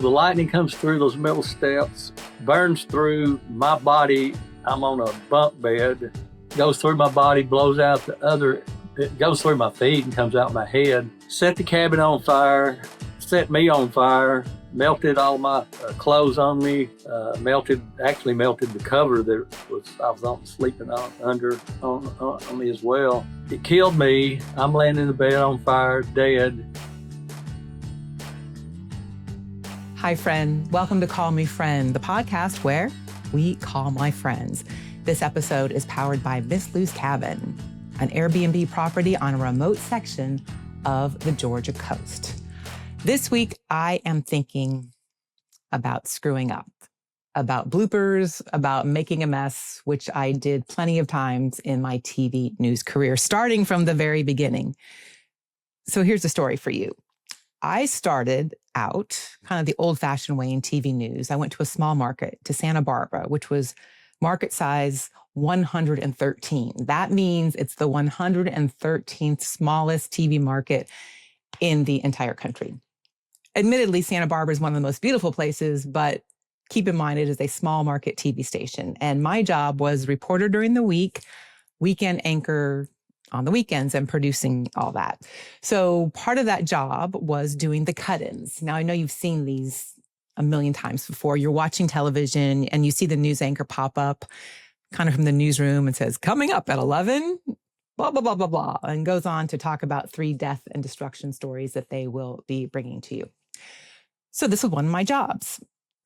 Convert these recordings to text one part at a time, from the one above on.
The lightning comes through those metal steps, burns through my body. I'm on a bunk bed, goes through my body, blows out it goes through my feet and comes out my head. Set the cabin on fire, set me on fire, melted all my clothes on me, melted the cover that I was sleeping on me as well. It killed me. I'm laying in the bed on fire, dead. Hi, friend. Welcome to Call Me Friend, the podcast where we call my friends. This episode is powered by Miss Lou's Cabin, an Airbnb property on a remote section of the Georgia coast. This week, I am thinking about screwing up, about bloopers, about making a mess, which I did plenty of times in my TV news career, starting from the very beginning. So here's the story for you. I started out kind of the old-fashioned way in TV news. I went to a small market, to Santa Barbara, which was market size 113. That means it's the 113th smallest TV market in the entire country. Admittedly, Santa Barbara is one of the most beautiful places, but keep in mind it is a small market TV station. And my job was reporter during the week, weekend anchor on the weekends, and producing all that. So part of that job was doing the cut-ins. Now, I know you've seen these a million times before. You're watching television and you see the news anchor pop up kind of from the newsroom and says, coming up at 11, blah, blah, blah, blah, blah, and goes on to talk about 3 death and destruction stories that they will be bringing to you. So this was one of my jobs.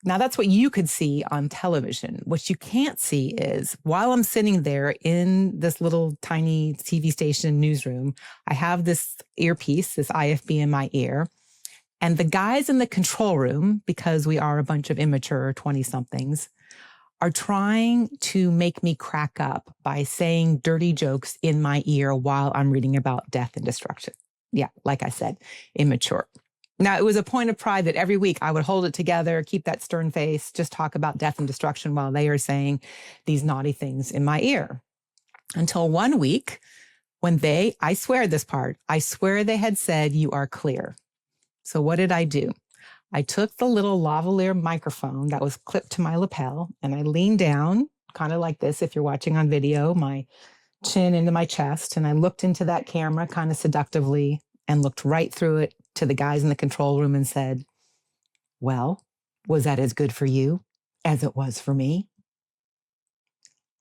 Now, that's what you could see on television. What you can't see is while I'm sitting there in this little tiny TV station newsroom, I have this earpiece, this IFB in my ear, and the guys in the control room, because we are a bunch of immature 20-somethings, are trying to make me crack up by saying dirty jokes in my ear while I'm reading about death and destruction. Yeah, like I said, immature. Now, it was a point of pride that every week I would hold it together, keep that stern face, just talk about death and destruction while they are saying these naughty things in my ear. Until one week when I swear this part, I swear they had said, you are clear. So what did I do? I took the little lavalier microphone that was clipped to my lapel and I leaned down, kind of like this, if you're watching on video, my chin into my chest, and I looked into that camera kind of seductively and looked right through it to the guys in the control room and said, well, was that as good for you as it was for me?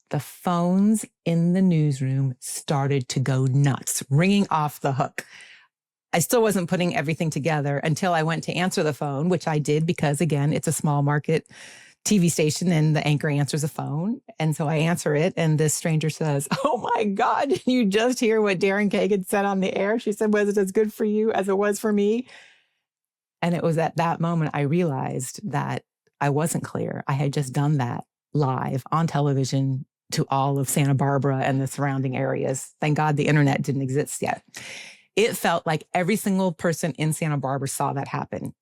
The phones in the newsroom started to go nuts, ringing off the hook. I still wasn't putting everything together until I went to answer the phone, which I did because, again, it's a small market TV station and the anchor answers the phone. And so I answer it and this stranger says, oh my God, did you just hear what Daryn Kagan said on the air? She said, was it as good for you as it was for me? And it was at that moment I realized that I wasn't clear. I had just done that live on television to all of Santa Barbara and the surrounding areas. Thank God the internet didn't exist yet. It felt like every single person in Santa Barbara saw that happen.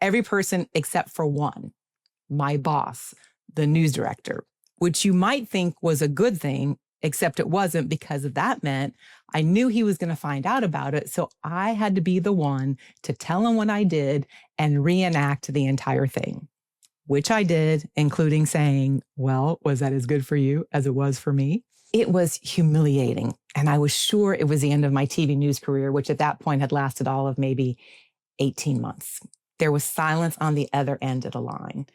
Every person except for one. My boss, the news director, which you might think was a good thing, except it wasn't, because that meant I knew he was going to find out about it. So I had to be the one to tell him what I did and reenact the entire thing, which I did, including saying, well, was that as good for you as it was for me? It was humiliating. And I was sure it was the end of my TV news career, which at that point had lasted all of maybe 18 months. There was silence on the other end of the line.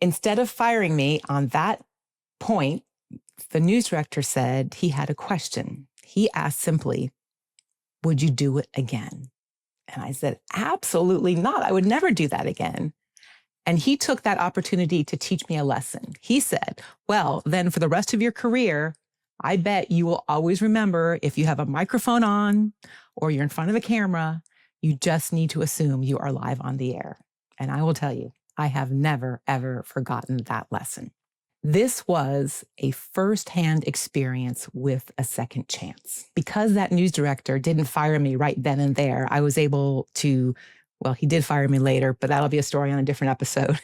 Instead of firing me on that point, the news director said he had a question. He asked simply, would you do it again? And I said, absolutely not. I would never do that again. And he took that opportunity to teach me a lesson. He said, well, then for the rest of your career, I bet you will always remember if you have a microphone on or you're in front of a camera, you just need to assume you are live on the air. And I will tell you, I have never, ever forgotten that lesson. This was a firsthand experience with a second chance. Because that news director didn't fire me right then and there, I was able to, well, he did fire me later, but that'll be a story on a different episode.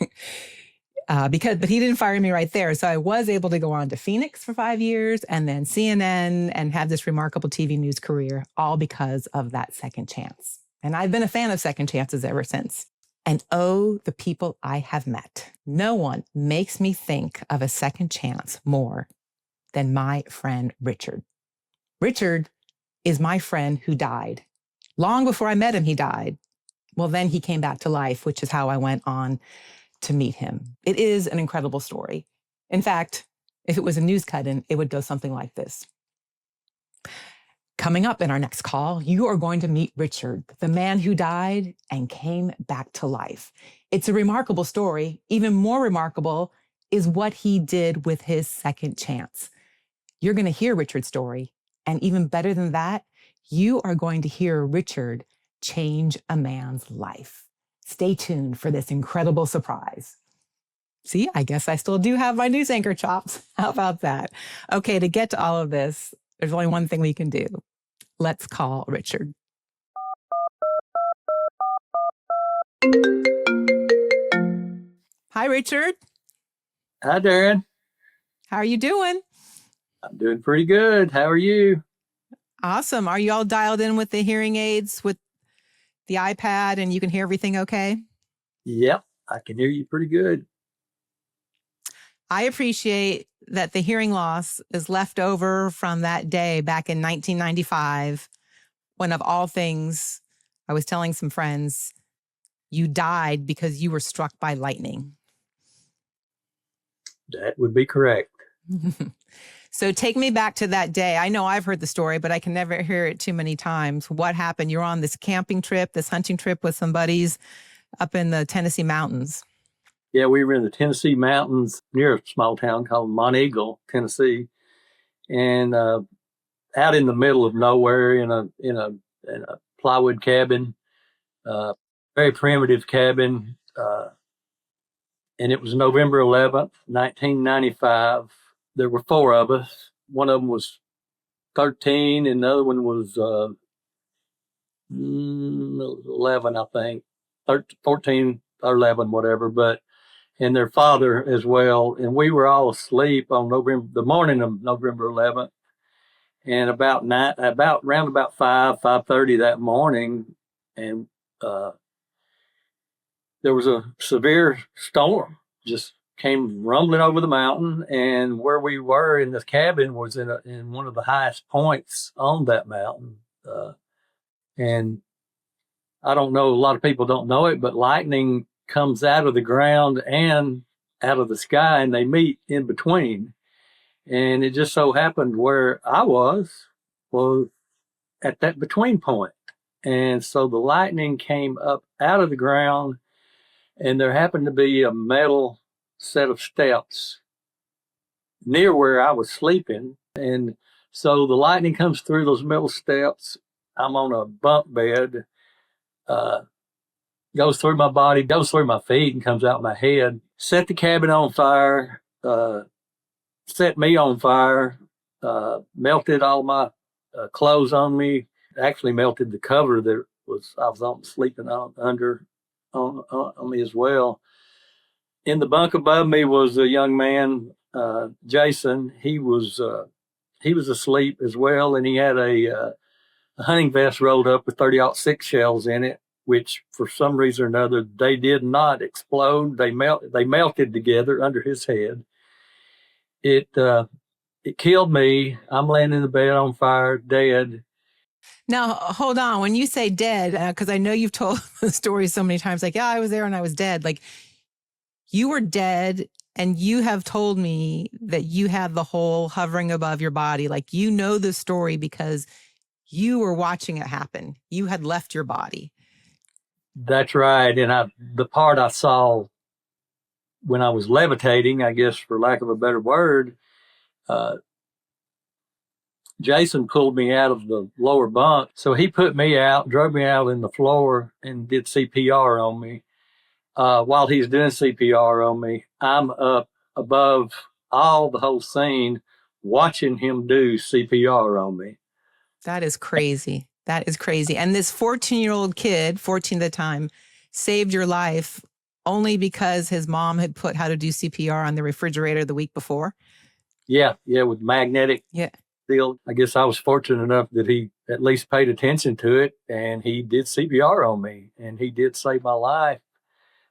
But he didn't fire me right there. So I was able to go on to Phoenix for 5 years and then CNN and have this remarkable TV news career, all because of that second chance. And I've been a fan of second chances ever since. And oh, the people I have met. No one makes me think of a second chance more than my friend Richard. Richard is my friend who died. Long before I met him, he died. Well, then he came back to life, which is how I went on to meet him. It is an incredible story. In fact, if it was a news cut-in, it would go something like this. Coming up in our next call, you are going to meet Richard, the man who died and came back to life. It's a remarkable story. Even more remarkable is what he did with his second chance. You're going to hear Richard's story. And even better than that, you are going to hear Richard change a man's life. Stay tuned for this incredible surprise. See, I guess I still do have my news anchor chops. How about that? Okay, to get to all of this, there's only one thing we can do. Let's call Richard. Hi, Richard. Hi, Daryn. How are you doing? I'm doing pretty good. How are you? Awesome. Are you all dialed in with the hearing aids, with the iPad, and you can hear everything okay? Yep, I can hear you pretty good. I appreciate that the hearing loss is left over from that day back in 1995, when of all things, I was telling some friends, you died because you were struck by lightning. That would be correct. So take me back to that day. I know I've heard the story, but I can never hear it too many times. What happened? You're on this camping trip, this hunting trip with some buddies up in the Tennessee mountains. Yeah, we were in the Tennessee mountains near a small town called Monteagle, Tennessee, and out in the middle of nowhere in a plywood cabin, very primitive cabin, and it was November 11th, 1995. There were four of us. One of them was 13, and the other one was 11, I think, 13, 14 or 11, whatever. And their father as well. And we were all asleep on the morning of November 11th. And around about 5:30 that morning, and there was a severe storm just came rumbling over the mountain, and where we were in this cabin was in one of the highest points on that mountain. And I don't know, a lot of people don't know it, but lightning comes out of the ground and out of the sky, and they meet in between. And it just so happened where I was at that between point. And so the lightning came up out of the ground, and there happened to be a metal set of steps near where I was sleeping. And so the lightning comes through those metal steps. I'm on a bunk bed, goes through my body, goes through my feet, and comes out my head. Set the cabin on fire, set me on fire, melted all my clothes on me, actually melted the cover that I was on sleeping under on me as well. In the bunk above me was a young man, Jason. He was asleep as well, and he had a hunting vest rolled up with 30-06 shells in it, which for some reason or another they did not explode. They melted together under his head. It killed me. I'm laying in the bed on fire, dead. Now, hold on. When you say dead, because I know you've told the story so many times, like, yeah, I was there and I was dead. Like, you were dead, and you have told me that you had the hole hovering above your body. Like, you know the story because you were watching it happen. You had left your body. That's right. And the part I saw when I was levitating, I guess for lack of a better word, Jason pulled me out of the lower bunk. So he put me out, drug me out in the floor, and did CPR on me. While he's doing CPR on me, I'm up above the whole scene, watching him do CPR on me. That is crazy. That is crazy. And this 14-year-old kid, 14 at the time, saved your life only because his mom had put how to do CPR on the refrigerator the week before? Yeah, with magnetic deal. I guess I was fortunate enough that he at least paid attention to it, and he did CPR on me, and he did save my life.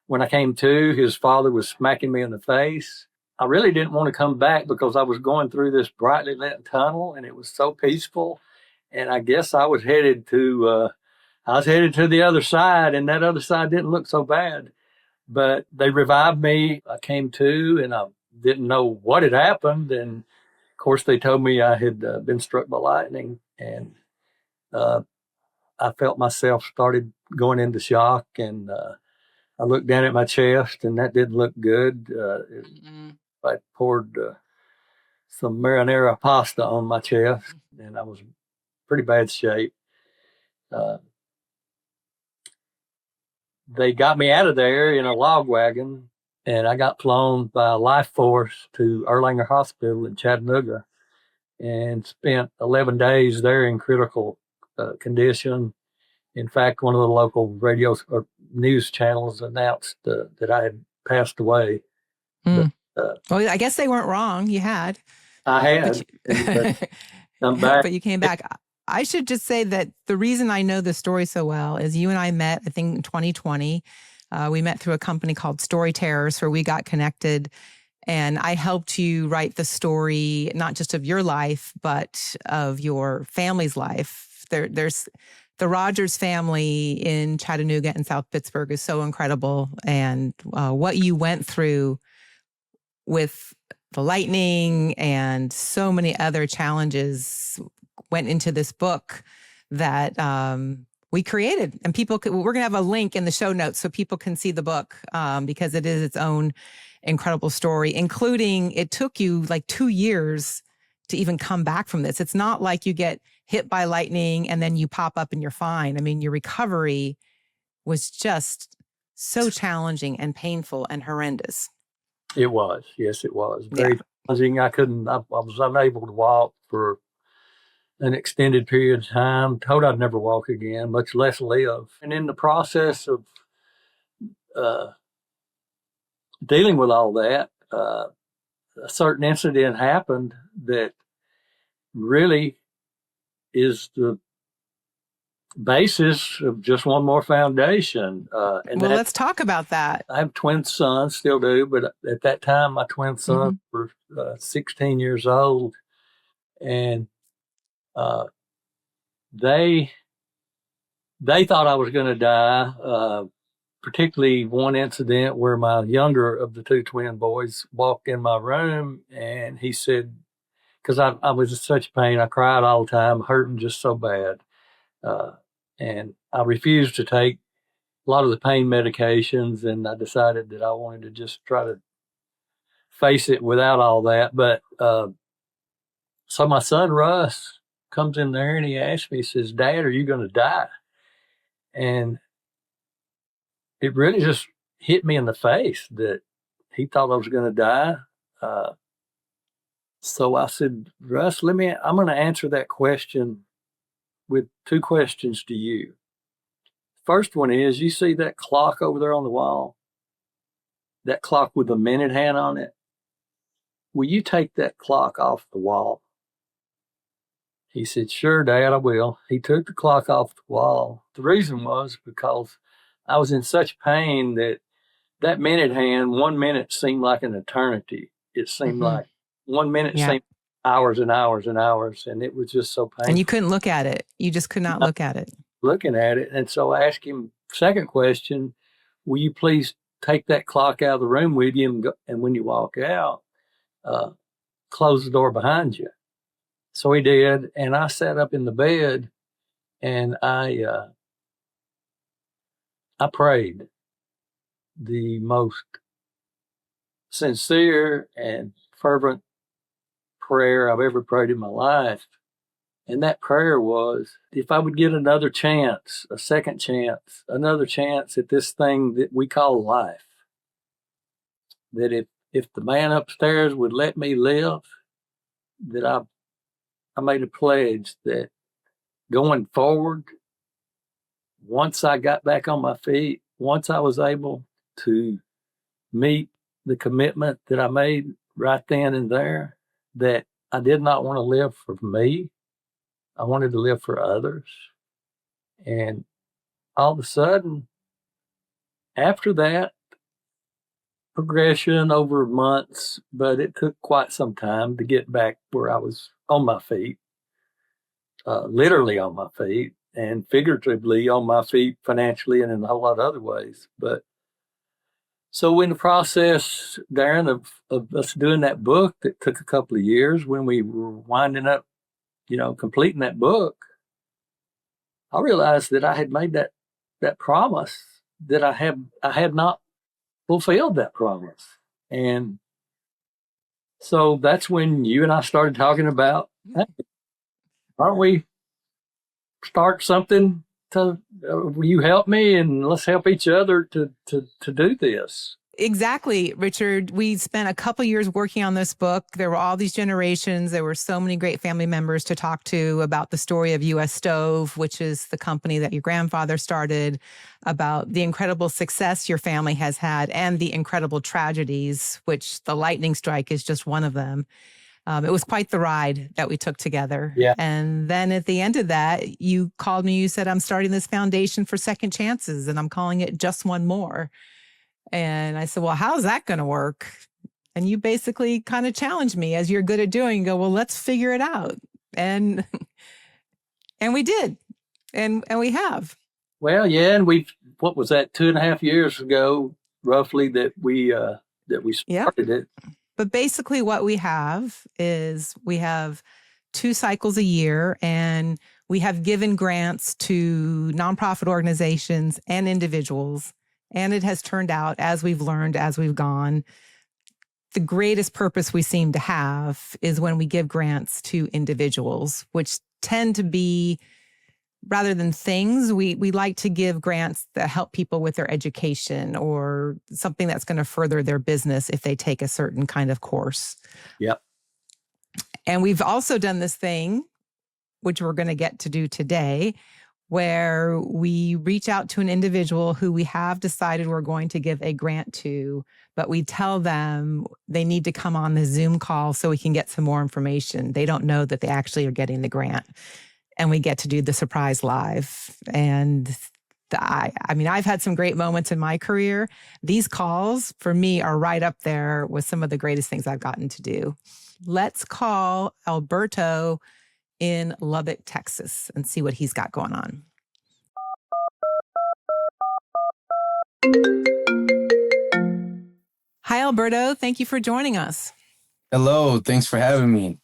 When I came to, his father was smacking me in the face. I really didn't want to come back because I was going through this brightly lit tunnel and it was so peaceful. And I guess I was headed to the other side, and that other side didn't look so bad. But they revived me. I came to, and I didn't know what had happened. And of course, they told me I had been struck by lightning, and uh, I felt myself started going into shock. And I looked down at my chest, and that didn't look good. I poured some marinara pasta on my chest, and I was in pretty bad shape. They got me out of there in a log wagon, and I got flown by Life Force to Erlanger Hospital in Chattanooga and spent 11 days there in critical condition. In fact, one of the local radio or news channels announced that I had passed away. Mm. But, well, I guess they weren't wrong. You had. I had. But I'm back. But you came back. I should just say that the reason I know the story so well is you and I met, I think, in 2020. We met through a company called Story Terrors, where we got connected. And I helped you write the story, not just of your life, but of your family's life. There's the Rogers family in Chattanooga and South Pittsburgh is so incredible. And what you went through with the lightning and so many other challenges went into this book that we created. And we're going to have a link in the show notes so people can see the book because it is its own incredible story, including it took you like 2 years to even come back from this. It's not like you get hit by lightning and then you pop up and you're fine. I mean, your recovery was just so challenging and painful and horrendous. It was. Yes, it was. Very challenging. I was unable to walk for an extended period of time, told I'd never walk again, much less live. And in the process of dealing with all that, a certain incident happened that really is the basis of just one more foundation. Let's talk about that. I have twin sons, still do, but at that time, my twin sons were 16 years old, and they thought I was going to die. Particularly one incident where my younger of the two twin boys walked in my room, and he said, because I was in such pain, I cried all the time, hurting just so bad. And I refused to take a lot of the pain medications, and I decided that I wanted to just try to face it without all that. But so my son Russ comes in there and he asks me, he says, "Dad, are you going to die?" And it really just hit me in the face that he thought I was going to die. So I said, "Russ, I'm going to answer that question with two questions to you. First one is, you see that clock over there on the wall? That clock with the minute hand on it? Will you take that clock off the wall?" He said, "Sure, Dad, I will." He took the clock off the wall. The reason was because I was in such pain that minute hand, 1 minute seemed like an eternity. It seemed like 1 minute seemed hours and hours and hours, and it was just so painful. And you couldn't look at it. You just could not look at it. Looking at it. And so I asked him, second question, will you please take that clock out of the room with you, and when you walk out, close the door behind you? So he did, and I sat up in the bed, and I prayed the most sincere and fervent prayer I've ever prayed in my life. And that prayer was, if I would get another chance, a second chance, another chance at this thing that we call life, that if the man upstairs would let me live, that I made a pledge that going forward, once I got back on my feet, once I was able to meet the commitment that I made right then and there, that I did not want to live for me. I wanted to live for others. And all of a sudden, after that, progression over months, but it took quite some time to get back where I was on my feet, literally on my feet, and figuratively on my feet financially and in a whole lot of other ways. But so in the process, Daryn, of us doing that book that took a couple of years, when we were winding up, completing that book, I realized that I had made that promise, that I had not fulfilled that promise. And so that's when you and I started talking about, hey, why don't we start something to, will you help me, and let's help each other to do this. Exactly, Richard. We spent a couple years working on this book. There were all these generations. There were so many great family members to talk to about the story of U.S. Stove, which is the company that your grandfather started, about the incredible success your family has had and the incredible tragedies, which the lightning strike is just one of them. It was quite the ride that we took together. Yeah. And then at the end of that, you called me, you said, I'm starting this foundation for second chances, and I'm calling it Just One More. And I said, well, how's that going to work? And you basically kind of challenged me, as you're good at doing. You go, well, let's figure it out. And we did. And we have. Well, yeah. And what was that, 2.5 years ago, roughly, that we started it. But basically what we have is we have 2 cycles a year, and we have given grants to nonprofit organizations and individuals. And it has turned out, as we've learned, as we've gone, the greatest purpose we seem to have is when we give grants to individuals, which tend to be, rather than things, we like to give grants that help people with their education or something that's going to further their business if they take a certain kind of course. Yep. And we've also done this thing, which we're going to get to do today, where we reach out to an individual who we have decided we're going to give a grant to, but we tell them they need to come on the Zoom call so we can get some more information. They don't know that they actually are getting the grant. And we get to do the surprise live. And I've had some great moments in my career. These calls, for me, are right up there with some of the greatest things I've gotten to do. Let's call Alberto in Lubbock, Texas, and see what he's got going on. Hi, Alberto. Thank you for joining us. Hello. Thanks for having me.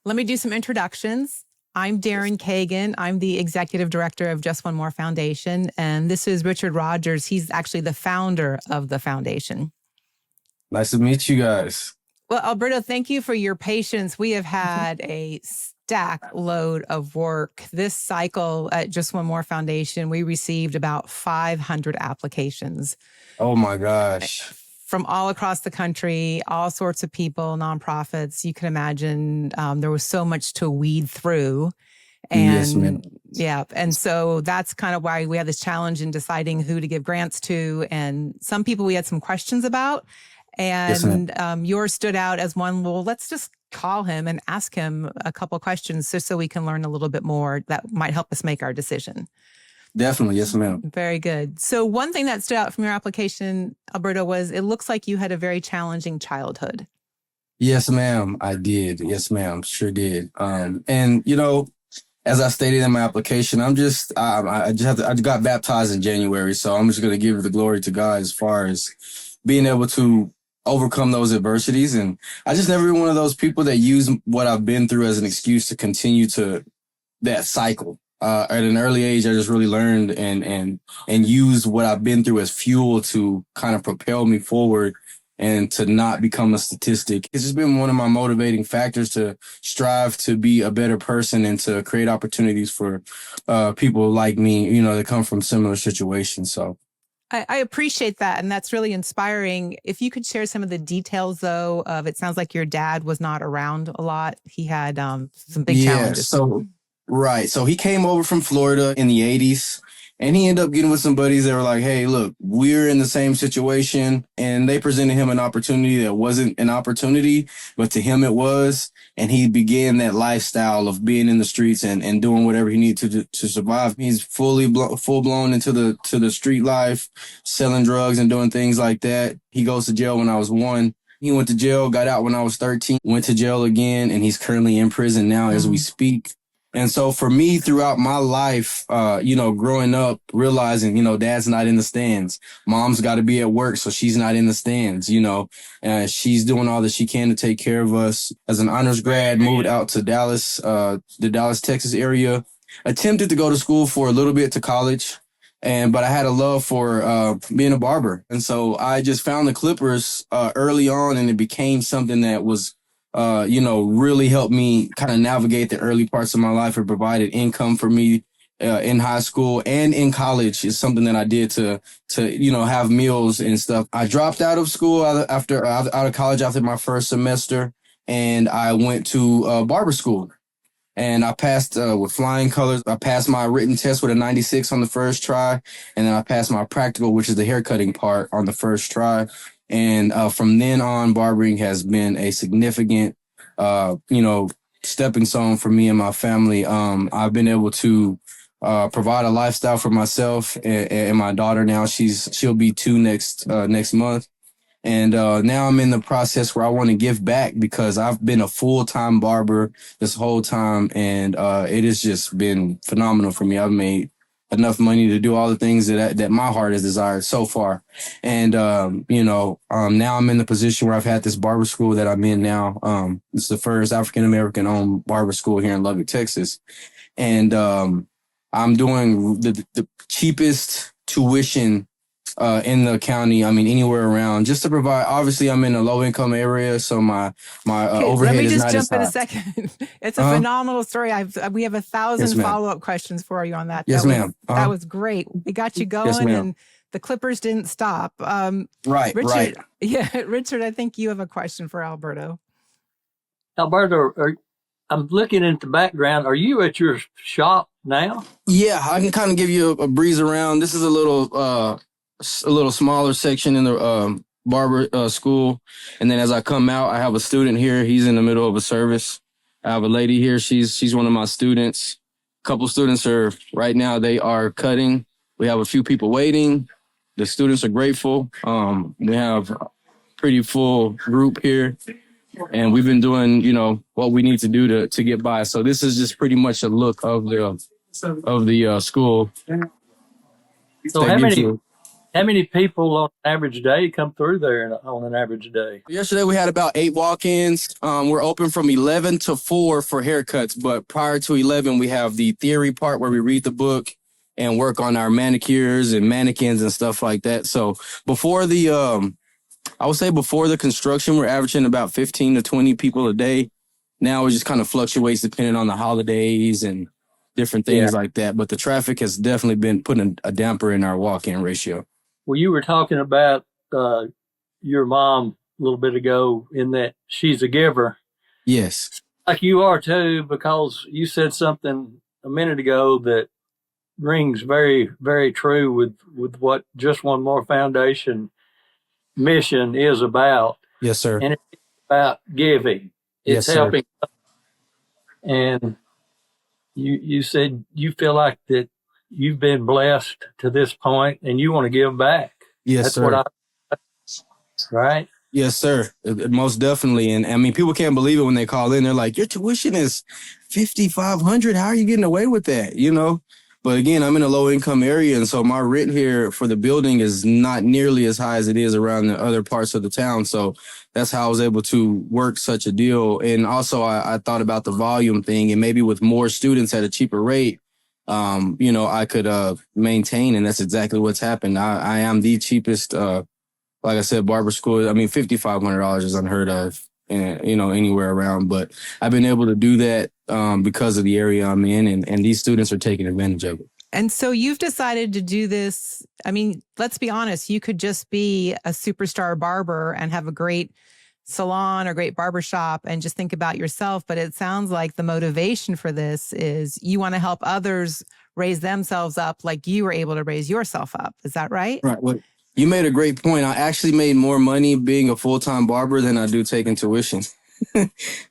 Let me do some introductions. I'm Daryn Kagan. I'm the executive director of Just One More Foundation, and this is Richard Rogers. He's actually the founder of the foundation. Nice to meet you guys. Well, Alberto, thank you for your patience. We have had a stack load of work. This cycle at Just One More Foundation, we received about 500 applications. Oh my gosh. From all across the country, all sorts of people, nonprofits. You can imagine there was so much to weed through. And yes, ma'am. Yeah. And so that's kind of why we had this challenge in deciding who to give grants to. And some people we had some questions about. And yes, yours stood out as one. Well, let's just call him and ask him a couple of questions just so we can learn a little bit more that might help us make our decision. Definitely. Yes, ma'am. Very good. So one thing that stood out from your application, Alberto, was it looks like you had a very challenging childhood. Yes, ma'am. I did. Yes, ma'am. Sure did. And as I stated in my application, I got baptized in January. So I'm just going to give the glory to God as far as being able to overcome those adversities. And I just never been one of those people that use what I've been through as an excuse to continue to that cycle. At an early age, I just really learned and used what I've been through as fuel to kind of propel me forward and to not become a statistic. It's just been one of my motivating factors to strive to be a better person and to create opportunities for people like me, that come from similar situations. So I appreciate that. And that's really inspiring. If you could share some of the details, though, of it sounds like your dad was not around a lot. He had some big challenges. Right. So he came over from Florida in the 80s. And he ended up getting with some buddies that were like, hey, look, we're in the same situation. And they presented him an opportunity that wasn't an opportunity, but to him it was. And he began that lifestyle of being in the streets and doing whatever he needed to survive. He's full blown into the street life, selling drugs and doing things like that. He goes to jail when I was 1. He went to jail, got out when I was 13, went to jail again, and he's currently in prison now as we speak. And so for me, throughout my life, growing up, realizing, dad's not in the stands. Mom's got to be at work, so she's not in the stands, she's doing all that she can to take care of us. As an honors grad, moved out to Dallas, the Dallas, Texas area, attempted to go to school for a little bit to college. But I had a love for being a barber. And so I just found the clippers early on, and it became something that was really helped me kind of navigate the early parts of my life. It provided income for me in high school and in college. Is something that I did to have meals and stuff. I dropped out of school out of college after my first semester, and I went to barber school. And I passed with flying colors. I passed my written test with a 96 on the first try. And then I passed my practical, which is the haircutting part, on the first try. And from then on, barbering has been a significant, stepping stone for me and my family. I've been able to provide a lifestyle for myself and my daughter now. She'll be 2 next month. And now I'm in the process where I want to give back, because I've been a full-time barber this whole time, and it has just been phenomenal for me. I've made enough money to do all the things that my heart has desired so far. And, now I'm in the position where I've had this barber school that I'm in now. It's the first African-American owned barber school here in Lubbock, Texas. And I'm doing the cheapest tuition in the county. I mean, anywhere around, just to provide. Obviously, I'm in a low income area, so my overhead is not as high. Let me just jump in a second. It's a phenomenal story. We have 1,000 follow-up questions for you on that. Yes, ma'am. That was great. We got you going, yes, and the clippers didn't stop. Right, Richard, right. Yeah, Richard, I think you have a question for Alberto. Alberto, I'm looking at the background. Are you at your shop now? Yeah, I can kind of give you a breeze around. This is a little smaller section in the barber school. And then as I come out, I have a student here. He's in the middle of a service. I have a lady here. She's one of my students. A couple students are right now, they are cutting. We have a few people waiting. The students are grateful. We have a pretty full group here. And we've been doing, what we need to do to get by. So this is just pretty much a look of the school. So how many people on an average day come through there on an average day? Yesterday we had about 8 walk-ins. We're open from 11 to 4 for haircuts, but prior to 11, we have the theory part where we read the book and work on our manicures and mannequins and stuff like that. So before I would say before the construction, we're averaging about 15 to 20 people a day. Now it just kind of fluctuates depending on the holidays and different things like that. But the traffic has definitely been putting a damper in our walk-in ratio. Well, you were talking about your mom a little bit ago, in that she's a giver. Yes. Like you are too, because you said something a minute ago that rings very, very true with what Just One More Foundation mission is about. Yes, sir. And it's about giving. It's helping. And you said you feel like that you've been blessed to this point and you want to give back. Yes, That's sir. Right? Yes, sir. Most definitely. And I mean, people can't believe it when they call in. They're like, your tuition is $5,500. How are you getting away with that? But again, I'm in a low income area. And so my rent here for the building is not nearly as high as it is around the other parts of the town. So that's how I was able to work such a deal. And also I thought about the volume thing, and maybe with more students at a cheaper rate, I could maintain. And that's exactly what's happened. I am the cheapest, like I said, barber school. I mean, $5,500 is unheard of, anywhere around. But I've been able to do that because of the area I'm in, and these students are taking advantage of it. And so you've decided to do this. I mean, let's be honest, you could just be a superstar barber and have a great salon or great barbershop and just think about yourself. But it sounds like the motivation for this is you want to help others raise themselves up like you were able to raise yourself up. Is that right? Right. Well, you made a great point. I actually made more money being a full-time barber than I do taking tuition.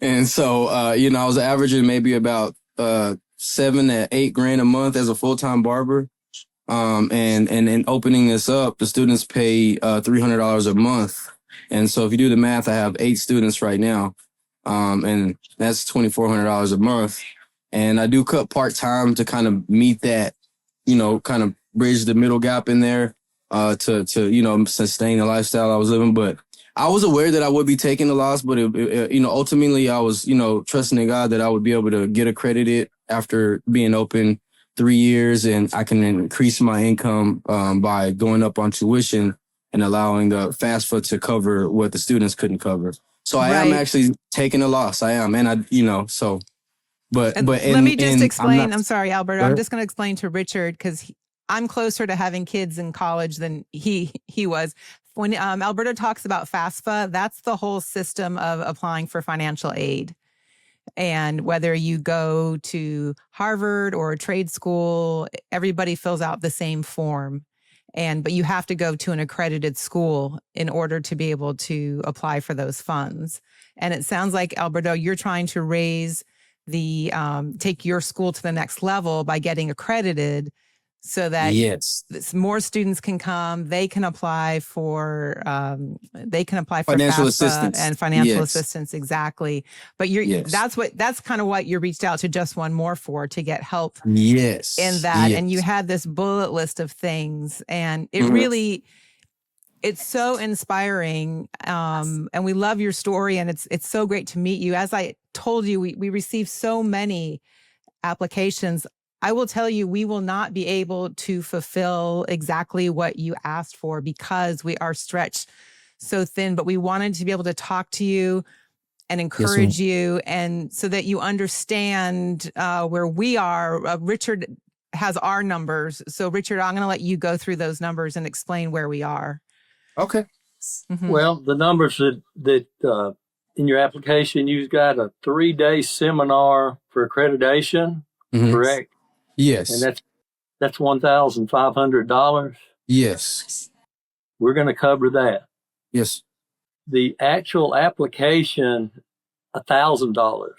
And so, I was averaging maybe about $7,000 to $8,000 a month as a full-time barber. And in opening this up, the students pay $300 a month. And so if you do the math, I have 8 students right now. And that's $2,400 a month. And I do cut part-time to kind of meet that, kind of bridge the middle gap in there, to sustain the lifestyle I was living. But I was aware that I would be taking the loss, but ultimately I was, trusting in God that I would be able to get accredited after being open 3 years, and I can increase my income by going up on tuition and allowing the FAFSA to cover what the students couldn't cover. So I am actually taking a loss. I am, and let me just explain. I'm sorry, Alberto. I'm just going to explain to Richard because I'm closer to having kids in college than he was. When Alberto talks about FAFSA, that's the whole system of applying for financial aid. And whether you go to Harvard or a trade school, everybody fills out the same form. But you have to go to an accredited school in order to be able to apply for those funds. And it sounds like, Alberto, you're trying to raise take your school to the next level by getting accredited so that more students can come. They can apply for financial assistance and financial assistance. Exactly. But that's kind of what you reached out to Just One More for, to get help in that. And you had this bullet list of things, and it really, it's so inspiring. And we love your story, and it's so great to meet you. As I told you, we received so many applications. I will tell you, we will not be able to fulfill exactly what you asked for because we are stretched so thin, but we wanted to be able to talk to you and encourage you, and so that you understand where we are. Richard has our numbers. So Richard, I'm going to let you go through those numbers and explain where we are. Okay. Mm-hmm. Well, the numbers that in your application, you've got a 3-day seminar for accreditation, correct? Yes. And that's $1,500. Yes. We're going to cover that. Yes. The actual application, $1,000.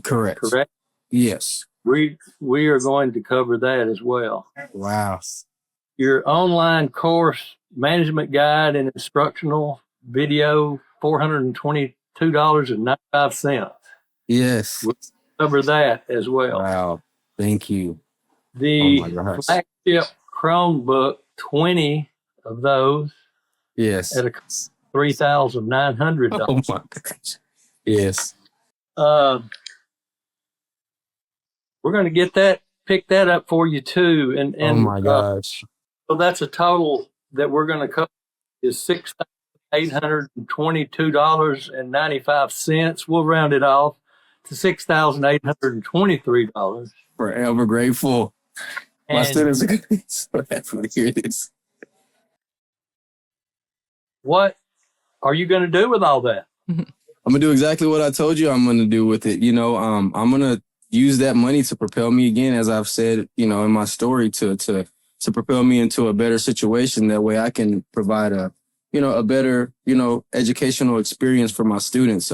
Correct. Correct? Yes. We are going to cover that as well. Wow. Your online course, management guide and instructional video, $422.95. Yes. We'll cover that as well. Wow. Thank you. The flagship Chromebook, 20 of those. Yes. At a $3,900. Oh my gosh. Yes. We're going to pick that up for you too. And oh my gosh. So that's a total that we're going to cover is $6,822.95. We'll round it off to $6,823. Forever grateful. My students are going to be so happy to hear this. What are you going to do with all that? I'm going to do exactly what I told you I'm going to do with it. I'm going to use that money to propel me again, as I've said, in my story, to propel me into a better situation. That way I can provide a better, educational experience for my students.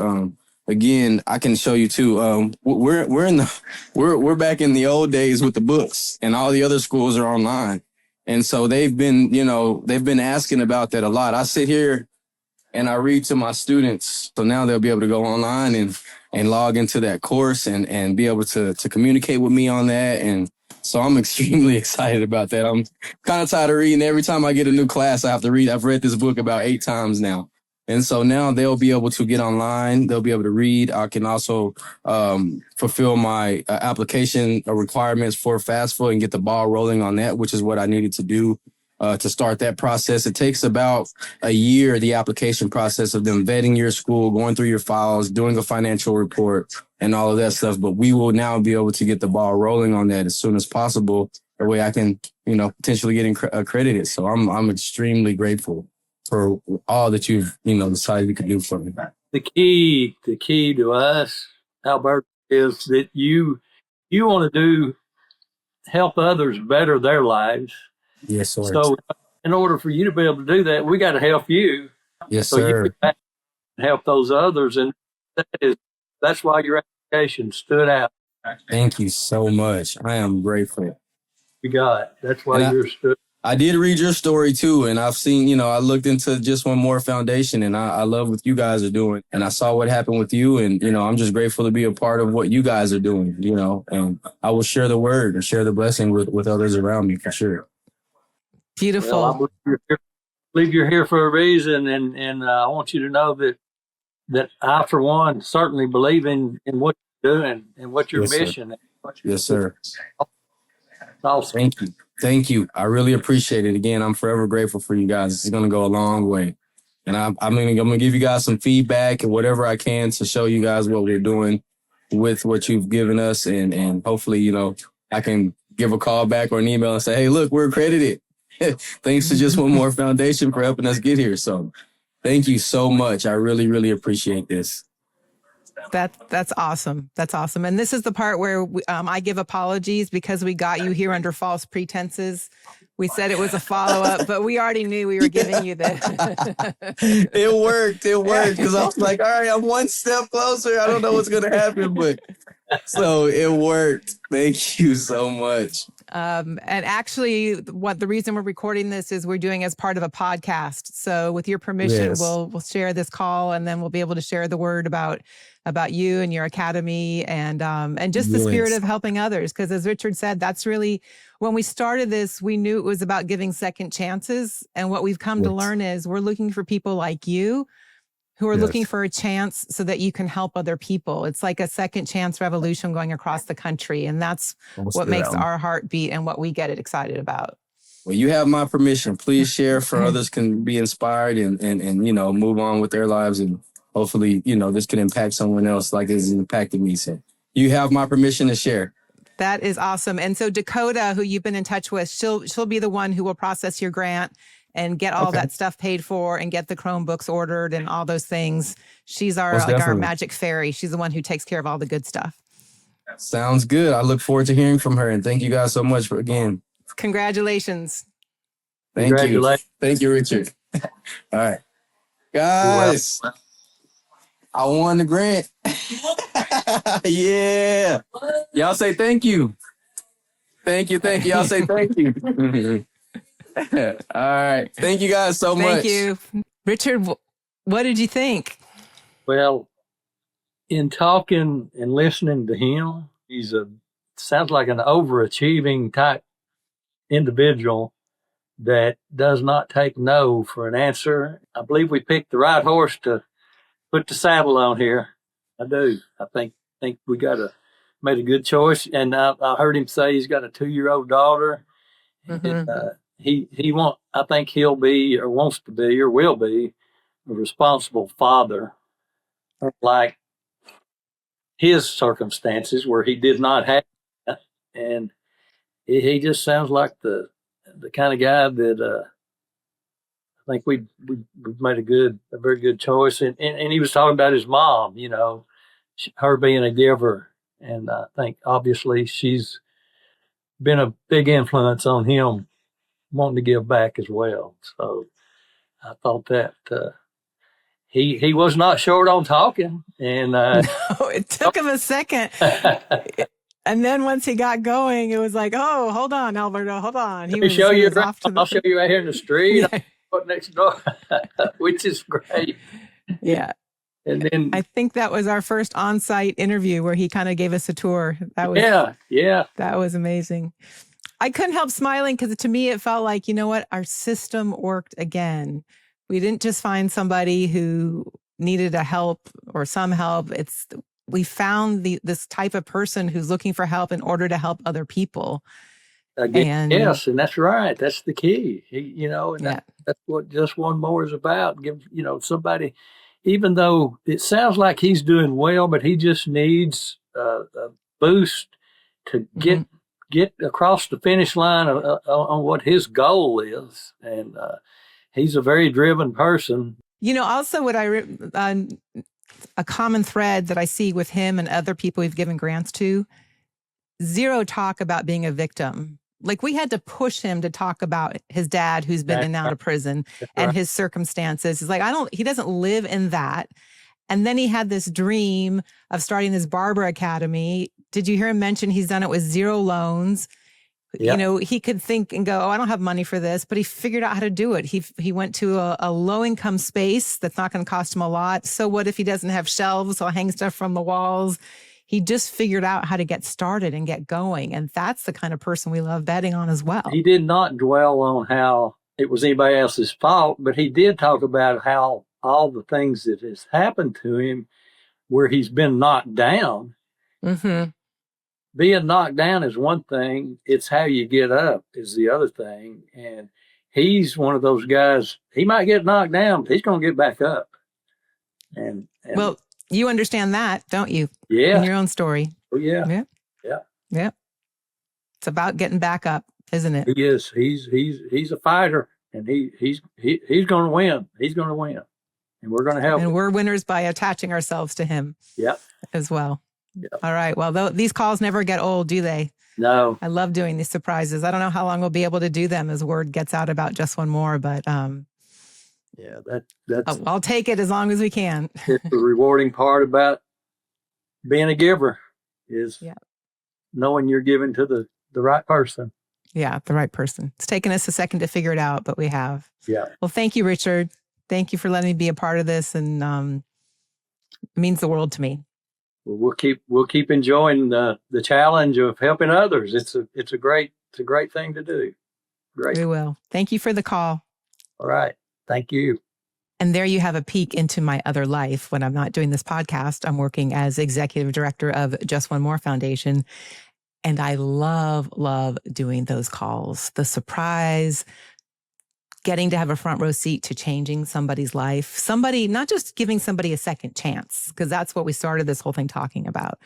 Again, I can show you too. We're back in the old days with the books, and all the other schools are online. And so they've been asking about that a lot. I sit here and I read to my students. So now they'll be able to go online and log into that course and be able to communicate with me on that. And so I'm extremely excited about that. I'm kind of tired of reading. Every time I get a new class, I have to read. I've read this book about 8 times now. And so now they'll be able to get online. They'll be able to read. I can also fulfill my application requirements for FAFSA and get the ball rolling on that, which is what I needed to do to start that process. It takes about a year, the application process of them vetting your school, going through your files, doing a financial report and all of that stuff. But we will now be able to get the ball rolling on that as soon as possible. That way I can, potentially get accredited. So I'm extremely grateful for all that you've, decided you could do for me. the key to us, Alberto, is that you want to help others better their lives. Yes, sir. So in order for you to be able to do that, we got to help you Yes, so you sir. can help those others. And that's why your application stood out. Thank you so much. I am grateful. You got. That's why And you're stood. I did read your story too, and I've seen, I looked into Just One More Foundation, and I love what you guys are doing. And I saw what happened with you, and, I'm just grateful to be a part of what you guys are doing, and I will share the word and share the blessing with others around me for sure. Beautiful. Well, I believe you're here for a reason, and I want you to know that I, for one, certainly believe in what you're doing and what your Yes, sir. mission is. Yes, sir. Awesome. Thank you. Thank you. I really appreciate it. Again, I'm forever grateful for you guys. It's going to go a long way. And I'm going to give you guys some feedback and whatever I can to show you guys what we're doing with what you've given us. And hopefully, I can give a call back or an email and say, hey, look, we're accredited. Thanks to Just One More Foundation for helping us get here. So thank you so much. I really, really appreciate this. That's awesome. That's awesome. And this is the part where I give apologies because we got you here under false pretenses. We said it was a follow-up, but we already knew we were giving you the... It worked. Because I was like, all right, I'm one step closer. I don't know what's going to happen, but so it worked. Thank you so much. And actually, the reason we're recording this is we're doing as part of a podcast. So with your permission, Yes. we'll share this call, and then we'll be able to share the word about you and your academy and just the spirit of helping others. Because as Richard said, that's really, when we started this, we knew it was about giving second chances. And what we've come to learn is we're looking for people like you who are looking for a chance so that you can help other people. It's like a second chance revolution going across the country. And that's what makes our heart beat and what we get excited about. Well, you have my permission. Please share for others can be inspired and move on with their lives. And hopefully, this can impact someone else like it's impacted me. So you have my permission to share. That is awesome. And so Dakota, who you've been in touch with, she'll be the one who will process your grant and get all that stuff paid for and get the Chromebooks ordered and all those things. She's our magic fairy. She's the one who takes care of all the good stuff. Sounds good. I look forward to hearing from her. And thank you guys so much again. Congratulations. Thank you. Thank you, Richard. All right. Guys, I won the grant. Yeah. Y'all say thank you. Thank you. Y'all say thank you. All right. Thank you guys so much. Thank you. Richard, what did you think? Well, in talking and listening to him, sounds like an overachieving type individual that does not take no for an answer. I believe we picked the right horse to put the saddle on here. I do. I think we made a good choice. And I heard him say he's got a 2-year-old daughter. Mm-hmm. And, I think he'll be or wants to be or will be a responsible father, like his circumstances where he did not have that. And he just sounds like the kind of guy that I think we made a very good choice. And he was talking about his mom, her being a giver. And I think obviously she's been a big influence on him wanting to give back as well. So I thought that he was not short on talking. And no, it took him a second. And then once he got going, it was like, oh, hold on, Alberto, hold on. I'll show you right here in the street. Yeah. Next door, which is great. Yeah. And then I think that was our first on-site interview where he kind of gave us a tour. That was That was amazing. I couldn't help smiling because to me it felt like, our system worked again. We didn't just find somebody who needed a help or some help. We found this type of person who's looking for help in order to help other people. Yes, and that's right. That's the key. That's what Just One More is about. Give somebody, even though it sounds like he's doing well, but he just needs a boost to get across the finish line on what his goal is. And he's a very driven person. Also what a common thread that I see with him and other people we've given grants to, zero talk about being a victim. Like we had to push him to talk about his dad who's been in and out of prison and his circumstances. He's like, he doesn't live in that. And then he had this dream of starting this barber academy. Did you hear him mention he's done it with zero loans? Yep. You know, he could think and go, I don't have money for this, but he figured out how to do it. He went to a low income space that's not going to cost him a lot. So what if he doesn't have shelves or hang stuff from the walls? He just figured out how to get started and get going. And that's the kind of person we love betting on as well. He did not dwell on how it was anybody else's fault, but he did talk about how all the things that has happened to him where he's been knocked down. Mm-hmm. Being knocked down is one thing. It's how you get up is the other thing. And he's one of those guys, he might get knocked down, but he's going to get back up. And well, you understand that, don't you? Yeah. In your own story. Oh, yeah. Yeah. Yeah. Yeah. It's about getting back up, isn't it? He is. He's a fighter, and he's going to win. He's going to win. And we're going to help him. And we're winners by attaching ourselves to him. Yep. As well. Yep. All right. Well, these calls never get old, do they? No. I love doing these surprises. I don't know how long we'll be able to do them as word gets out about Just One More, but yeah, that's I'll take it as long as we can. It's the rewarding part about being a giver is knowing you're giving to the right person. Yeah, the right person. It's taken us a second to figure it out, but we have. Yeah. Well, thank you, Richard. Thank you for letting me be a part of this, and it means the world to me. Well, we'll keep enjoying the challenge of helping others. It's a great thing to do. Great. We will. Thank you for the call. All right. Thank you. And there you have a peek into my other life. When I'm not doing this podcast, I'm working as executive director of Just One More Foundation. And I love doing those calls. The surprise, getting to have a front row seat to changing somebody's life. Somebody, not just giving somebody a second chance, because that's what we started this whole thing talking about.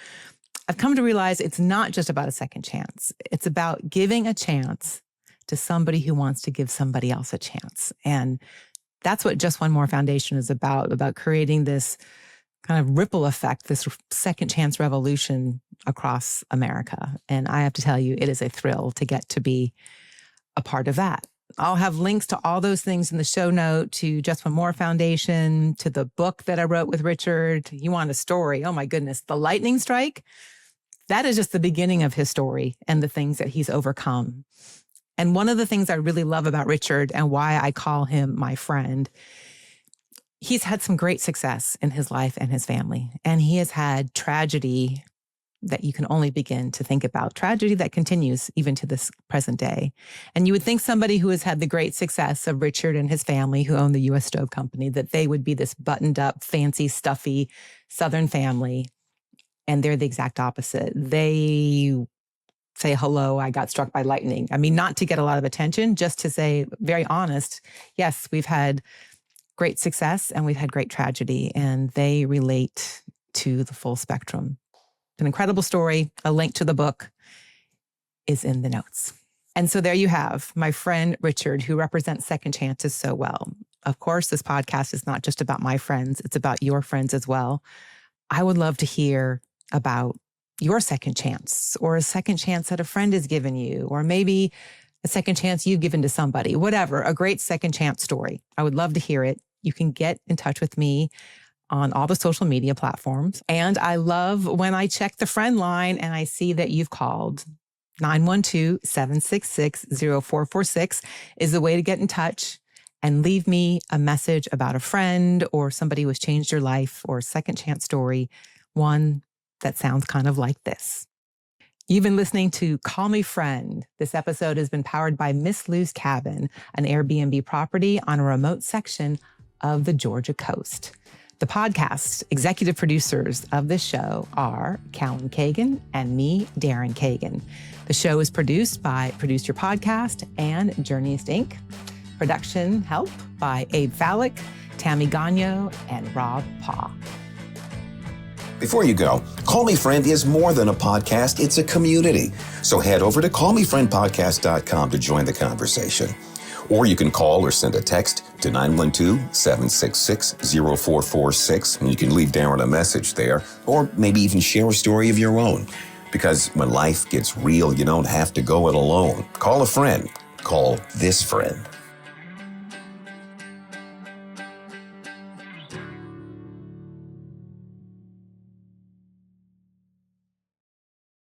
I've come to realize it's not just about a second chance. It's about giving a chance to somebody who wants to give somebody else a chance. And that's what Just One More Foundation is about creating this kind of ripple effect, this second chance revolution across America. And I have to tell you, it is a thrill to get to be a part of that. I'll have links to all those things in the show note, to Just One More Foundation, to the book that I wrote with Richard. You want a story? Oh my goodness. The lightning strike, that is just the beginning of his story and the things that he's overcome. And one of the things I really love about Richard and why I call him my friend, he's had some great success in his life and his family. And he has had tragedy that you can only begin to think about, tragedy that continues even to this present day. And you would think somebody who has had the great success of Richard and his family who own the U.S. Stove Company, that they would be this buttoned up, fancy, stuffy Southern family. And they're the exact opposite. They say, hello, I got struck by lightning. I mean, not to get a lot of attention, just to say, very honest, yes, we've had great success and we've had great tragedy, and they relate to the full spectrum. An incredible story. A link to the book is in the notes. And so there you have my friend Richard, who represents second chances so well. Of course, this podcast is not just about my friends. It's about your friends as well. I would love to hear about your second chance, or a second chance that a friend has given you, or maybe a second chance you've given to somebody, whatever, a great second chance story. I would love to hear it. You can get in touch with me on all the social media platforms. And I love when I check the friend line and I see that you've called. 912-766-0446 is the way to get in touch and leave me a message about a friend or somebody who has changed your life, or a second chance story, one that sounds kind of like this. You've been listening to Call Me Friend. This episode has been powered by Miss Lou's Cabin, an Airbnb property on a remote section of the Georgia coast. The podcast executive producers of this show are Daryn Kagan and me, Daryn Kagan. The show is produced by Produce Your Podcast and Journeyist Inc. Production help by Abe Fallick, Tammy Gagno, and Rob Paw. Before you go, Call Me Friend is more than a podcast, it's a community. So head over to callmefriendpodcast.com to join the conversation. Or you can call or send a text to 912-766-0446. And you can leave Daryn a message there, or maybe even share a story of your own. Because when life gets real, you don't have to go it alone. Call a friend. Call this friend.